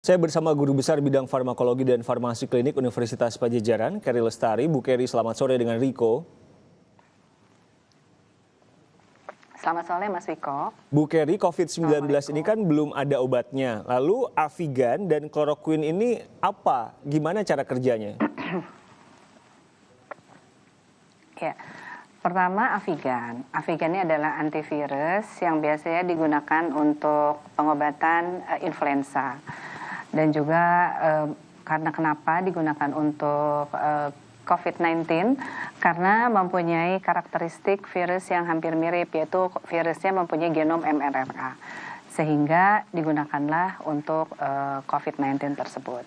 Saya bersama Guru Besar Bidang Farmakologi dan Farmasi Klinik Universitas Padjadjaran, Keri Lestari. Bu Keri, selamat sore dengan Riko. Selamat sore Mas Wiko. Bu Keri, COVID-19 ini kan belum ada obatnya. Lalu Avigan dan Chloroquine ini apa? Gimana cara kerjanya? Ya, pertama Avigan. Avigan ini adalah antivirus yang biasanya digunakan untuk pengobatan influenza. Dan juga karena kenapa digunakan untuk COVID-19, karena mempunyai karakteristik virus yang hampir mirip, yaitu virusnya mempunyai genom mRNA, sehingga digunakanlah untuk COVID-19 tersebut.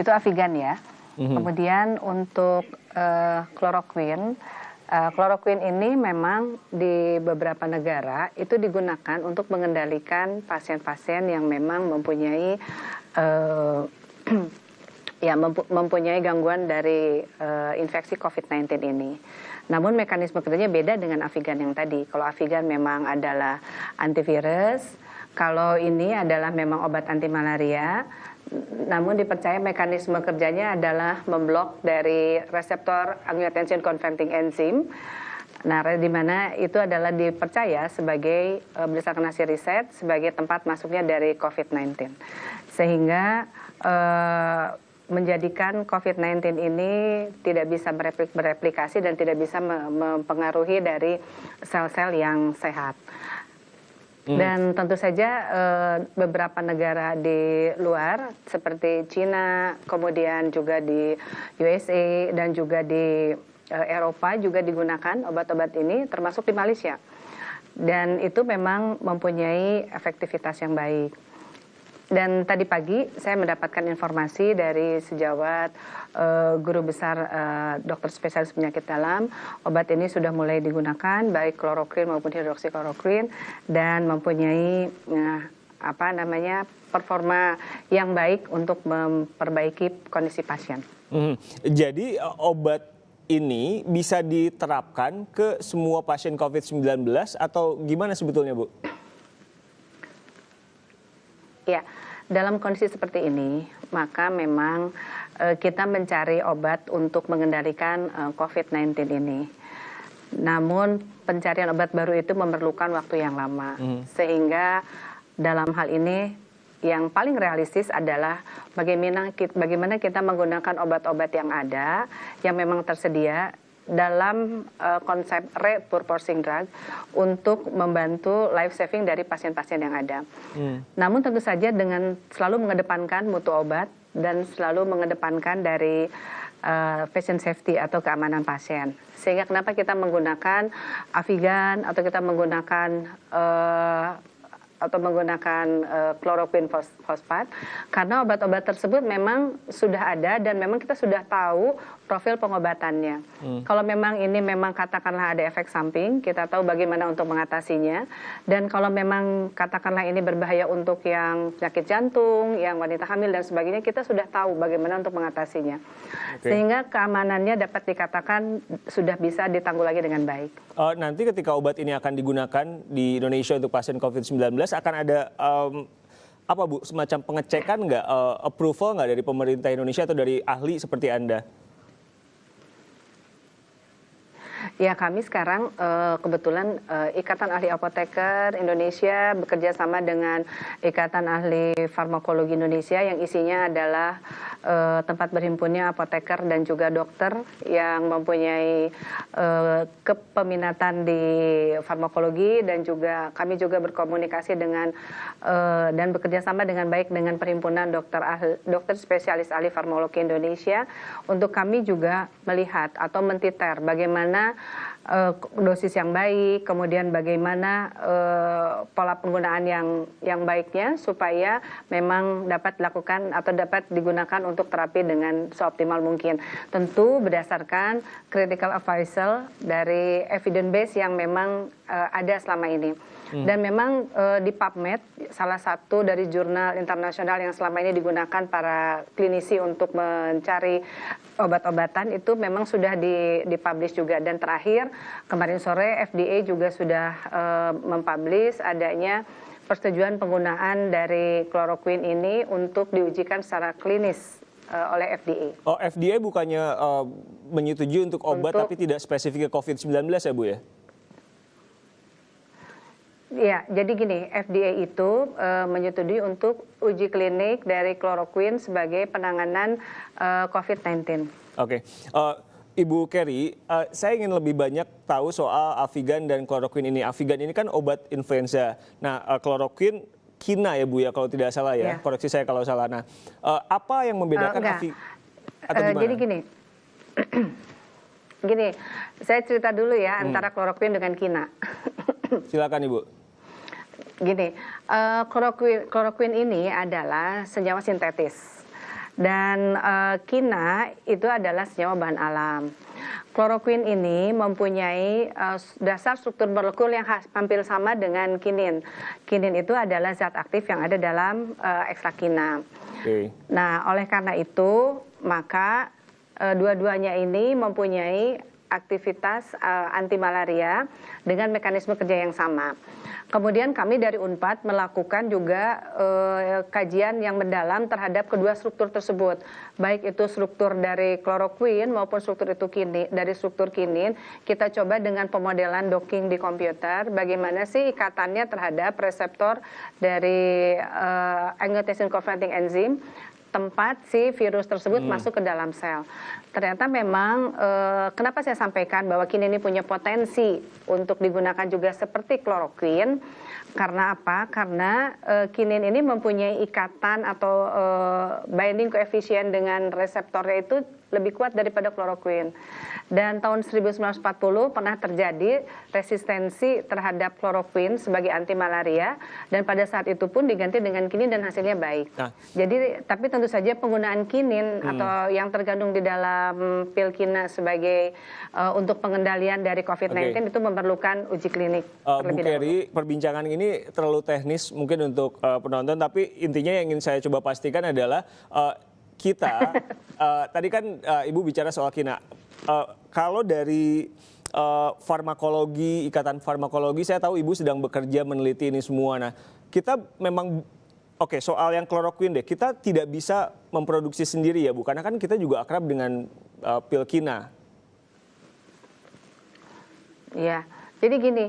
Itu Avigan ya. Kemudian untuk Chloroquine, Chloroquine ini memang di beberapa negara itu digunakan untuk mengendalikan pasien-pasien yang memang mempunyai mempunyai gangguan dari infeksi COVID-19 ini. Namun mekanisme kerjanya beda dengan Avigan yang tadi. Kalau Avigan memang adalah antivirus, kalau ini adalah memang obat anti malaria. Namun dipercaya mekanisme kerjanya adalah memblok dari reseptor angiotensin converting enzyme. Nah, di mana itu adalah dipercaya sebagai berdasarkan hasil riset sebagai tempat masuknya dari COVID-19. Sehingga menjadikan COVID-19 ini tidak bisa bereplikasi dan tidak bisa mempengaruhi dari sel-sel yang sehat. Dan tentu saja beberapa negara di luar seperti Cina, kemudian juga di USA dan juga di Eropa juga digunakan obat-obat ini, termasuk di Malaysia. Dan itu memang mempunyai efektivitas yang baik. Dan tadi pagi saya mendapatkan informasi dari sejawat guru besar dokter spesialis penyakit dalam, obat ini sudah mulai digunakan baik chloroquine maupun hidroksikloroquine dan mempunyai performa yang baik untuk memperbaiki kondisi pasien. Jadi obat ini bisa diterapkan ke semua pasien COVID-19 atau gimana sebetulnya, Bu? Ya, dalam kondisi seperti ini, maka memang kita mencari obat untuk mengendalikan COVID-19 ini. Namun pencarian obat baru itu memerlukan waktu yang lama. Sehingga dalam hal ini yang paling realistis adalah bagaimana kita menggunakan obat-obat yang ada, yang memang tersedia, dalam konsep repurposing drug untuk membantu life saving dari pasien-pasien yang ada. Namun tentu saja dengan selalu mengedepankan mutu obat dan selalu mengedepankan dari patient safety atau keamanan pasien. Sehingga kenapa kita menggunakan Avigan atau kita menggunakan chloroquine fosfat, karena obat-obat tersebut memang sudah ada dan memang kita sudah tahu profil pengobatannya. Kalau memang ini memang katakanlah ada efek samping, kita tahu bagaimana untuk mengatasinya. Dan kalau memang katakanlah ini berbahaya untuk yang penyakit jantung, yang wanita hamil dan sebagainya, kita sudah tahu bagaimana untuk mengatasinya. Sehingga keamanannya dapat dikatakan sudah bisa ditanggulangi dengan baik. Nanti ketika obat ini akan digunakan di Indonesia untuk pasien COVID-19, akan ada Bu, semacam pengecekan nggak, approval nggak dari pemerintah Indonesia atau dari ahli seperti Anda? Ya, kami sekarang kebetulan Ikatan Ahli Apoteker Indonesia bekerja sama dengan Ikatan Ahli Farmakologi Indonesia yang isinya adalah tempat berhimpunnya apoteker dan juga dokter yang mempunyai kepeminatan di farmakologi, dan juga kami juga berkomunikasi dengan dan bekerja sama dengan baik dengan Perhimpunan Dokter Spesialis Ahli Farmakologi Indonesia untuk kami juga melihat atau mentiter bagaimana dosis yang baik, kemudian bagaimana pola penggunaan yang baiknya supaya memang dapat dilakukan atau dapat digunakan untuk terapi dengan seoptimal mungkin. Tentu berdasarkan critical advisor dari evidence base yang memang ada selama ini. Dan memang di PubMed, salah satu dari jurnal internasional yang selama ini digunakan para klinisi untuk mencari obat-obatan, itu memang sudah dipublish juga. Dan terakhir kemarin sore FDA juga sudah mempublish adanya persetujuan penggunaan dari kloroquine ini untuk diujikan secara klinis oleh FDA. Oh, FDA bukannya menyetujui untuk obat tapi tidak spesifik ke COVID-19 ya Bu ya? Ya, jadi gini, FDA itu menyetujui untuk uji klinik dari kloroquine sebagai penanganan COVID-19. Oke. Ibu Kerry, saya ingin lebih banyak tahu soal Avigan dan kloroquine ini. Avigan ini kan obat influenza. Nah, kloroquine kina ya Bu ya, kalau tidak salah ya. Koreksi saya kalau salah. Nah, apa yang membedakan atau gimana? Jadi gini, gini, saya cerita dulu ya antara kloroquine dengan kina. Silakan Ibu. Gini, kloroquine ini adalah senyawa sintetis. Dan kina itu adalah senyawa bahan alam. Kloroquine ini mempunyai dasar struktur molekul yang hampir sama dengan kinin. Kinin itu adalah zat aktif yang ada dalam ekstrak kina. Nah, oleh karena itu, maka dua-duanya ini mempunyai aktivitas anti malaria dengan mekanisme kerja yang sama. Kemudian kami dari Unpad melakukan juga kajian yang mendalam terhadap kedua struktur tersebut, baik itu struktur dari kloroquine maupun struktur itu dari struktur kinin. Kita coba dengan pemodelan docking di komputer, bagaimana sih ikatannya terhadap reseptor dari angiotensin converting enzyme tempat si virus tersebut masuk ke dalam sel. Ternyata memang kenapa saya sampaikan bahwa kinin ini punya potensi untuk digunakan juga seperti kloroquine. Karena apa? Karena kinin ini mempunyai ikatan atau binding koefisien dengan reseptornya itu lebih kuat daripada kloroquine. Dan tahun 1940 pernah terjadi resistensi terhadap kloroquine sebagai anti malaria, dan pada saat itu pun diganti dengan kinin dan hasilnya baik. Jadi tapi tentu saja penggunaan kinin atau yang terkandung di dalam pil kina sebagai untuk pengendalian dari COVID-19 itu memerlukan uji klinik terlebih Bu Kerry, perbincangan ini terlalu teknis mungkin untuk penonton, tapi intinya yang ingin saya coba pastikan adalah kita tadi kan Ibu bicara soal kina. Kalau dari farmakologi, ikatan farmakologi, saya tahu Ibu sedang bekerja meneliti ini semua. Nah, kita memang soal yang kloroquine deh, kita tidak bisa memproduksi sendiri ya Bu, karena kan kita juga akrab dengan pil kina. Ya, jadi gini,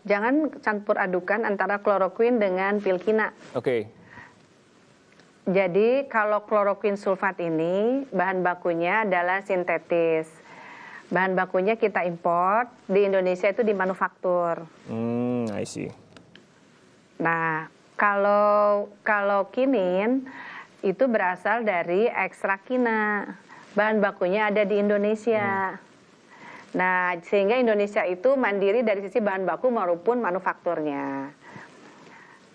jangan campur adukan antara kloroquine dengan pil kina. Jadi kalau kloroquine sulfat ini bahan bakunya adalah sintetis. Bahan bakunya kita import, di Indonesia itu dimanufaktur. I see. Nah, kalau kinin itu berasal dari ekstrak kina. Bahan bakunya ada di Indonesia. Nah, sehingga Indonesia itu mandiri dari sisi bahan baku maupun manufakturnya.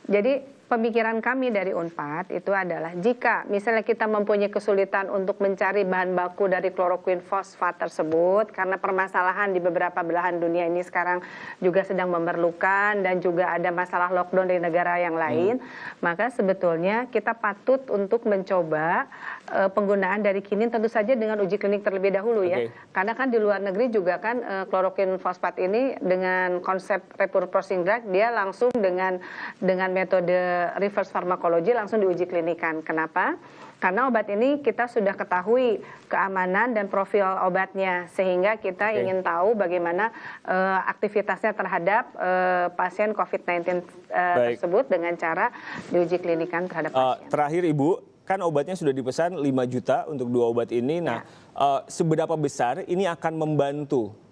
Jadi pemikiran kami dari Unpad itu adalah jika misalnya kita mempunyai kesulitan untuk mencari bahan baku dari kloroquine fosfat tersebut, karena permasalahan di beberapa belahan dunia ini sekarang juga sedang memerlukan dan juga ada masalah lockdown di negara yang lain, maka sebetulnya kita patut untuk mencoba penggunaan dari kinin tentu saja dengan uji klinik terlebih dahulu ya. Karena kan di luar negeri juga kan kloroquine fosfat ini dengan konsep repurposing drug dia langsung dengan metode reverse pharmacology langsung diuji klinikan. Kenapa? Karena obat ini kita sudah ketahui keamanan dan profil obatnya, sehingga kita ingin tahu bagaimana aktivitasnya terhadap pasien COVID-19 tersebut dengan cara diuji klinikan terhadap pasien. Terakhir Ibu, kan obatnya sudah dipesan 5 juta untuk 2 obat ini. Nah, seberapa besar ini akan membantu?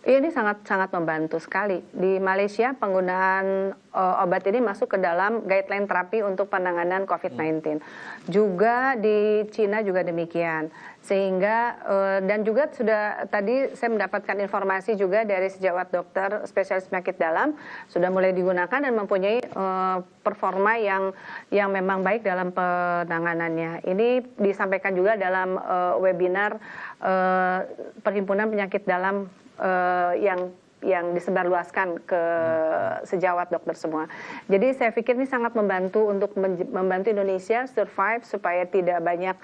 Ini sangat membantu sekali. Di Malaysia penggunaan obat ini masuk ke dalam guideline terapi untuk penanganan COVID-19. Juga di Cina juga demikian. Sehingga dan juga sudah tadi saya mendapatkan informasi juga dari sejawat dokter spesialis penyakit dalam sudah mulai digunakan dan mempunyai performa yang memang baik dalam penanganannya. Ini disampaikan juga dalam webinar Perhimpunan Penyakit Dalam yang yang disebarluaskan ke sejawat dokter semua. Jadi saya pikir ini sangat membantu untuk membantu Indonesia survive supaya tidak banyak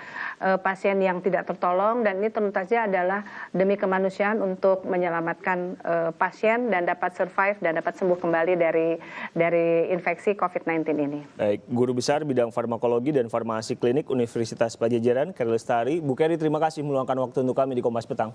pasien yang tidak tertolong, dan ini tentu saja adalah demi kemanusiaan untuk menyelamatkan pasien dan dapat survive dan dapat sembuh kembali dari infeksi COVID-19 ini. Baik, Guru Besar Bidang Farmakologi dan Farmasi Klinik Universitas Padjadjaran, Keri Lestari. Bu Keri, terima kasih meluangkan waktu untuk kami di Kompas Petang.